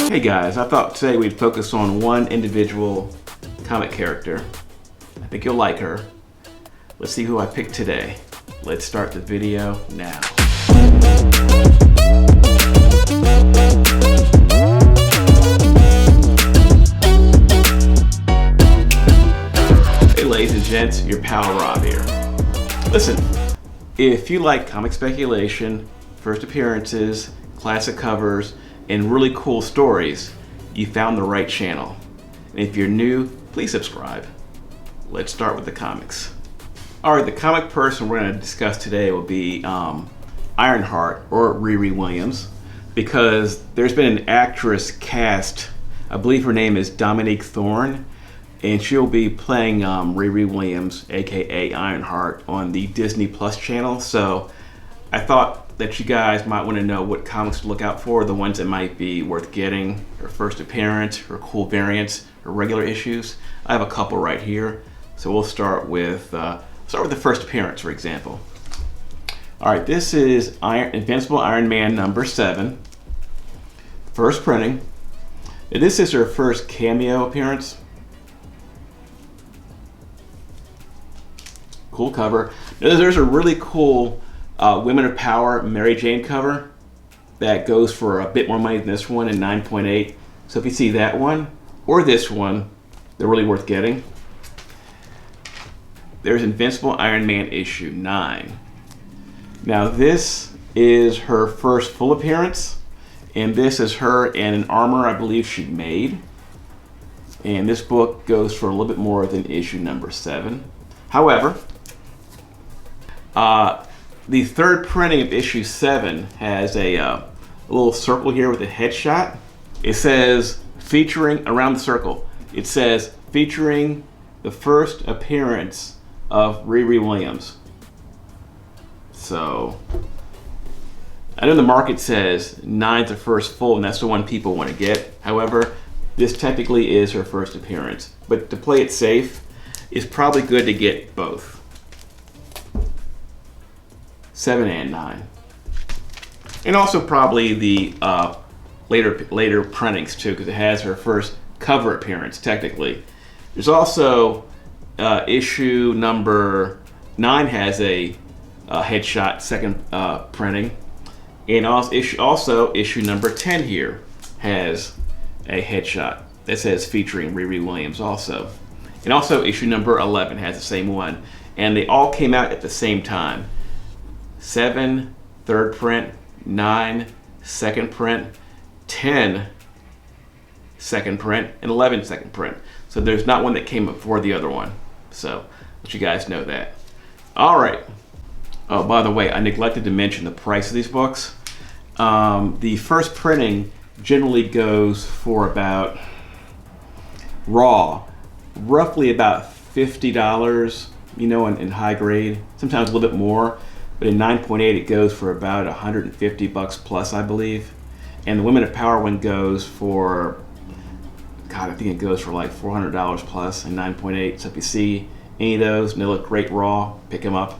Hey guys, I thought today we'd focus on one individual comic character. I think you'll like her. Let's see who I picked today. Let's start the video now. Hey ladies and gents, your pal Rob here. Listen, if you like comic speculation, first appearances, classic covers, and really cool stories, you found the right channel. And if you're new, please subscribe. Let's start with the comics. Alright, the comic person we're going to discuss today will be Ironheart, or Riri Williams, because there's been an actress cast, I believe her name is Dominique Thorne, and she'll be playing Riri Williams, aka Ironheart, on the Disney Plus channel. So I thought that you guys might want to know what comics to look out for, the ones that might be worth getting, or first appearance, or cool variants, or regular issues. I have a couple right here, so we'll start with the first appearance, for example. All right, this is Invincible Iron Man number 7, first printing. And this is her first cameo appearance. Cool cover. There's a really cool Women of Power Mary Jane cover that goes for a bit more money than this one, in 9.8. So if you see that one or this one, they're really worth getting. There's Invincible Iron Man issue 9. Now this is her first full appearance, and this is her in an armor I believe she made. And this book goes for a little bit more than issue number 7. However, the third printing of issue 7 has a little circle here with a headshot. It says featuring, around the circle, it says featuring the first appearance of Riri Williams. So I know the market says 9's the first full, and that's the one people want to get. However, this technically is her first appearance. But to play it safe, it's probably good to get both. 7 and 9. And also probably the later printings too, because it has her first cover appearance technically. There's also issue number 9 has a headshot second printing, and also issue number 10 here has a headshot that says featuring Riri Williams also. And also issue number 11 has the same one, and they all came out at the same time. 7, third print, 9, second print, 10, second print, and 11, second print. So there's not one that came before the other one. So let you guys know that. All right. Oh, by the way, I neglected to mention the price of these books. The first printing generally goes for about, roughly about $50, you know, in high grade, sometimes a little bit more. But in 9.8 it goes for about $150 plus, I believe. And the Women of Power one goes for, God, I think it goes for like $400 plus in 9.8. So if you see any of those and they look great raw, pick them up.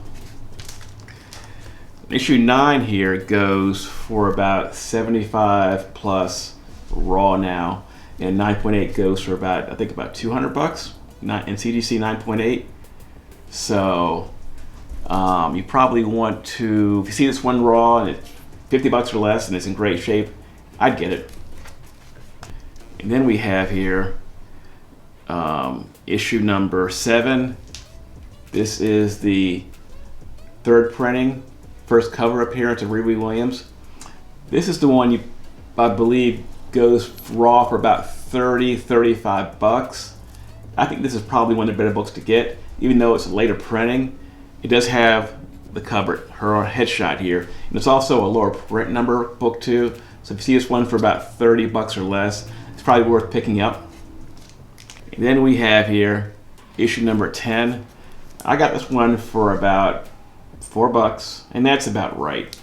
Issue 9 here goes for about $75 plus raw now. And 9.8 goes for about, I think about $200 in CGC 9.8. So you probably want to, if you see this one raw and it's $50 or less and it's in great shape, I'd get it. And then we have here issue number 7. This is the third printing, first cover appearance of Riri Williams. This is the one I believe goes raw for about $30-35. I think this is probably one of the better books to get, even though it's a later printing. It does have the cover, her headshot here, and it's also a lower print number book too. So if you see this one for about $30 or less, it's probably worth picking up. And then we have here issue number 10. I got this one for about $4, and that's about right.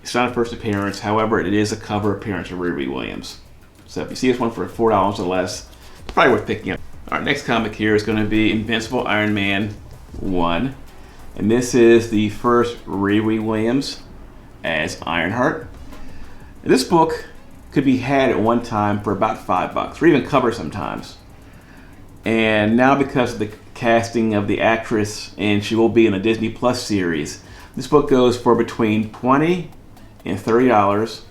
It's not a first appearance, however, it is a cover appearance of Riri Williams. So if you see this one for $4 or less, it's probably worth picking up. Our next comic here is going to be Invincible Iron Man 1. And this is the first Riri Williams as Ironheart. This book could be had at one time for about $5, or even cover sometimes. And now, because of the casting of the actress, and she will be in the Disney Plus series, this book goes for between $20 and $30.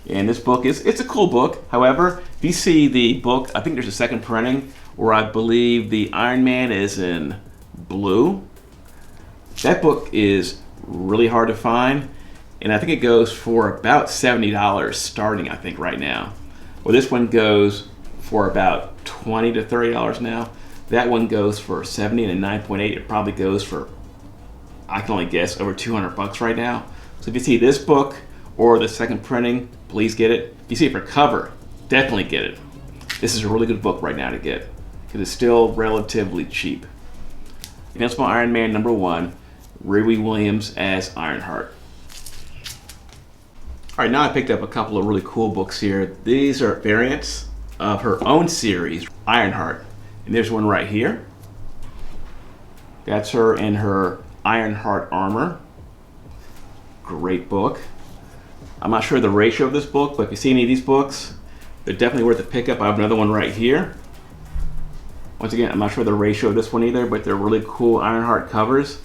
And this book it's a cool book. However, if you see the book, I think there's a second printing where I believe the Iron Man is in blue. That book is really hard to find, and I think it goes for about $70 starting, I think, right now. Well, this one goes for about $20 to $30 now. That one goes for $70 and 9.8. It probably goes for, I can only guess, over $200 right now. So if you see this book or the second printing, please get it. If you see it for cover, definitely get it. This is a really good book right now to get because it's still relatively cheap. Invincible Iron Man #1, Riri Williams as Ironheart. All right, now I picked up a couple of really cool books here. These are variants of her own series, Ironheart. And there's one right here. That's her in her Ironheart armor. Great book. I'm not sure the ratio of this book, but if you see any of these books, they're definitely worth a pickup. I have another one right here. Once again, I'm not sure the ratio of this one either, but they're really cool Ironheart covers.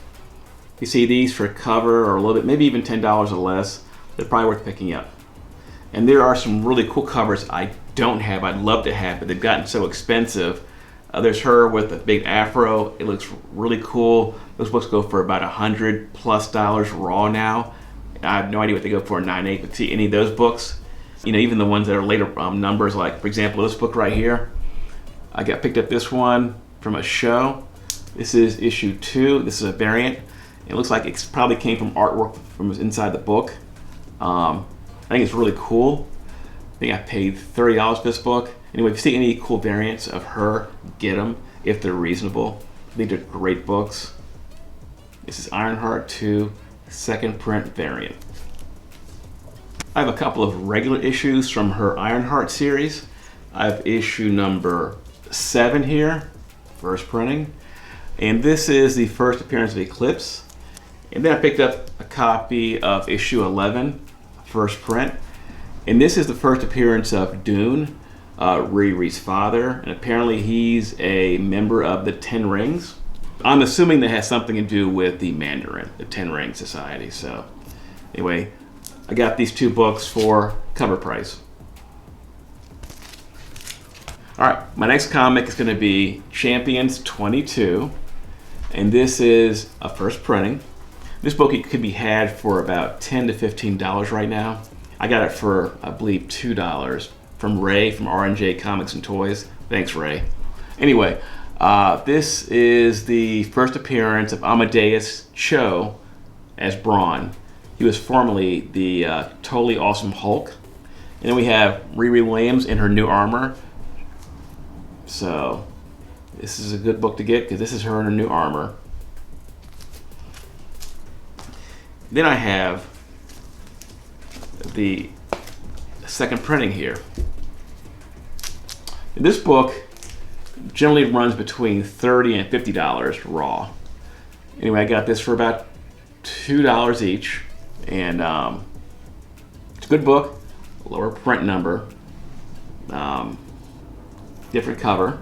If you see these for cover or a little bit, maybe even $10 or less, they're probably worth picking up. And there are some really cool covers I don't have, I'd love to have, but they've gotten so expensive. There's her with a big afro. It looks really cool. Those books go for about $100+ raw now. I have no idea what they go for in 9.8, but see any of those books, even the ones that are later numbers, like for example this book right here. I picked up this one from a show. This is issue 2. This is a variant. It looks like it probably came from artwork from inside the book. I think it's really cool. I think I paid $30 for this book. Anyway, if you see any cool variants of her, get them if they're reasonable. I think they're great books. This is Ironheart 2, second print variant. I have a couple of regular issues from her Ironheart series. I have issue number 7 here, first printing. And this is the first appearance of Eclipse. And then I picked up a copy of issue 11, first print. And this is the first appearance of Dune, Riri's father. And apparently he's a member of the Ten Rings. I'm assuming that has something to do with the Mandarin, the Ten Ring Society. So anyway, I got these 2 books for cover price. All right, my next comic is going to be Champions 22, and this is a first printing. This book could be had for about $10 to $15 right now. I got it for, I believe, $2 from Ray from R&J Comics and Toys. Thanks, Ray. Anyway, this is the first appearance of Amadeus Cho as Brawn. He was formerly the Totally Awesome Hulk. And then we have Riri Williams in her new armor. So this is a good book to get because this is her in her new armor. Then I have the second printing here. And this book generally runs between $30 and $50 raw. Anyway, I got this for about $2 each, and it's a good book, lower print number, different cover,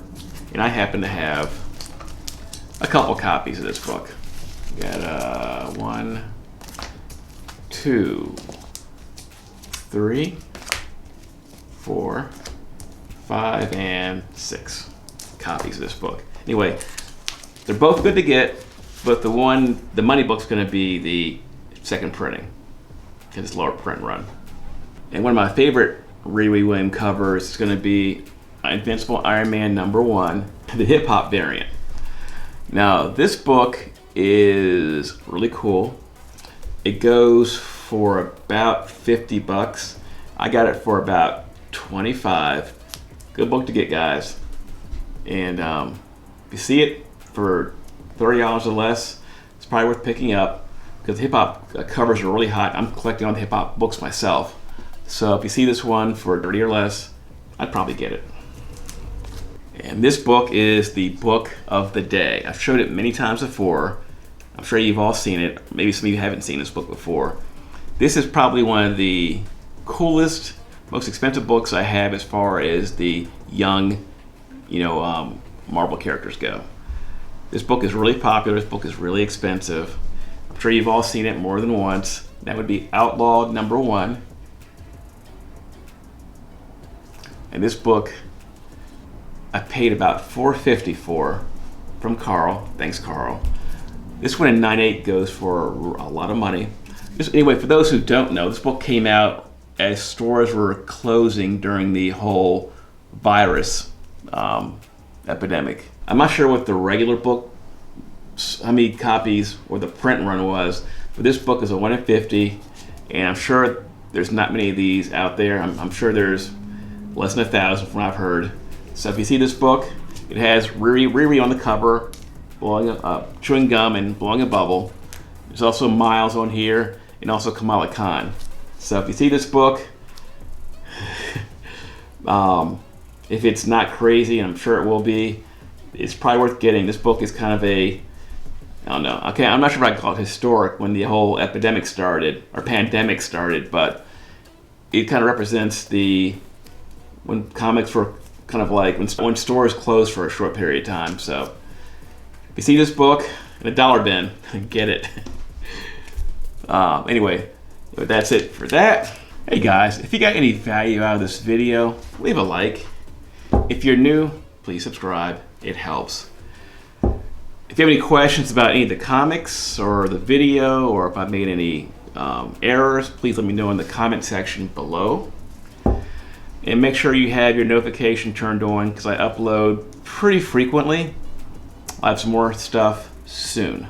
and I happen to have a couple copies of this book. Got 1, 2, 3, 4, 5, and 6 copies of this book. Anyway, they're both good to get, but the money book's going to be the second printing because it's lower print run. And one of my favorite Riri Williams covers is going to be Invincible Iron Man #1, the hip hop variant. Now, this book is really cool. It goes for about $50. I got it for about $25. Good book to get, guys. And if you see it for $30 or less, it's probably worth picking up because hip hop covers are really hot. I'm collecting all the hip hop books myself. So if you see this one for $30 or less, I'd probably get it. And this book is the book of the day. I've showed it many times before. I'm sure you've all seen it. Maybe some of you haven't seen this book before. This is probably one of the coolest most expensive books I have as far as the young, Marvel characters go. This book is really popular. This book is really expensive. I'm sure you've all seen it more than once. That would be Outlawed #1. And this book I paid about $4.50 for from Carl. Thanks, Carl. This one in '98 goes for a lot of money. Anyway, for those who don't know, this book came out as stores were closing during the whole virus epidemic. I'm not sure what the regular book, how many copies or the print run was, but this book is a 1 in 50, and I'm sure there's not many of these out there. I'm sure there's less than 1,000 from what I've heard. So if you see this book, it has Riri on the cover, chewing gum and blowing a bubble. There's also Miles on here, and also Kamala Khan. So if you see this book, if it's not crazy, and I'm sure it will be, it's probably worth getting. This book is kind of I don't know. Okay, I'm not sure if I call it historic when the whole epidemic started, or pandemic started, but it kind of represents when comics were kind of like when stores closed for a short period of time. So if you see this book in a dollar bin, get it. Anyway, that's it for that. Hey guys, if you got any value out of this video, leave a like. If you're new, please subscribe. It helps. If you have any questions about any of the comics or the video, or if I made any errors, please let me know in the comment section below. And make sure you have your notification turned on, because I upload pretty frequently. I'll have some more stuff soon.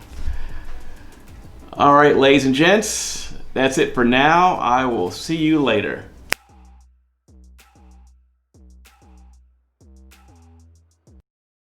All right, ladies and gents, that's it for now. I will see you later.